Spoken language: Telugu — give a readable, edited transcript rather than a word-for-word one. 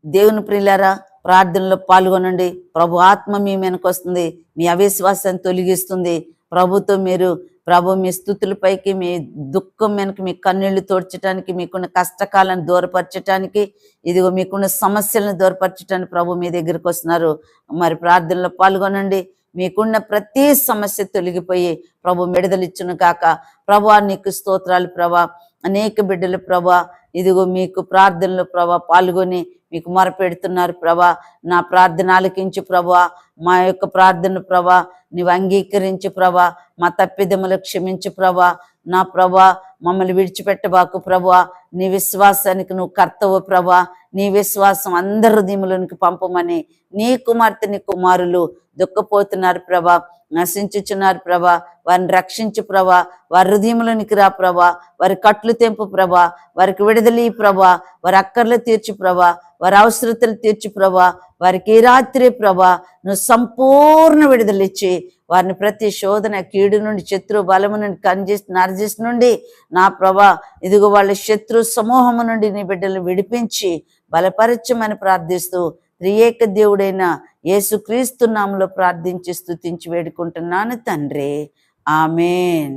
దేవుని ప్రియులారా, ప్రార్థనలో పాల్గొనండి. ప్రభు ఆత్మ మీ వెనక వస్తుంది, మీ అవిశ్వాసాన్ని తొలగిస్తుంది. ప్రభుతో మీరు మీ స్థుతులపైకి, మీ దుఃఖం వెనక మీ కన్నీళ్లు తోడ్చడానికి, మీకున్న కష్టకాలను దూరపరచడానికి, ఇదిగో మీకున్న సమస్యలను దూరపరచడానికి ప్రభు మీ దగ్గరికి వస్తున్నారు. మరి ప్రార్థనలో పాల్గొనండి. మీకున్న ప్రతి సమస్య తొలగిపోయి ప్రభు విడుదలిచ్చును కాక. ప్రభా నీకు స్తోత్రాలు ప్రభా. అనేక బిడ్డలు ప్రభా ఇదిగో మీకు ప్రార్థనలు ప్రభా పాల్గొని మీకు మొరపెడుతున్నారు ప్రభా. నా ప్రార్థన ఆలకించు ప్రభా. మా యొక్క ప్రార్థన ప్రభా నీవు అంగీకరించు ప్రభా. మా తప్పిదములు క్షమించు ప్రభా. నా ప్రభా మమ్మల్ని విడిచిపెట్టబాకు ప్రభా. నీ విశ్వాసానికి నువ్వు కర్తవు ప్రభా. నీ విశ్వాసం అందరి హృదయములోనికి పంపమని నీ కుమార్తె నీ కుమారులు దుఃఖపోతున్నారు ప్రభా, నశించుచున్నారు ప్రభా. వారిని రక్షించు ప్రభా. వారి హృదయములోనికి రా ప్రభా. వారి కట్లు తెంపు ప్రభా. వారికి విడుదలి ప్రభా. వారి అక్కర్లు తీర్చు ప్రభా. వారి అవసరతలు తీర్చు ప్రభా. వారికి ఈ రాత్రి ప్రభా నువ్వు సంపూర్ణ విడుదలిచ్చి వారిని ప్రతి శోధన కీడు నుండి, శత్రు బలము నుండి, నరజిస్ నుండి నా ప్రభా ఇదిగో వాళ్ళ శత్రు సమూహము నుండి నీ బిడ్డలు విడిపించి బలపరచమని ప్రార్థిస్తూ త్రియేక దేవుడైన యేసుక్రీస్తు నామములో ప్రార్థించి స్తుతించి వేడుకుంటున్నాను తండ్రి. ఆమేన్.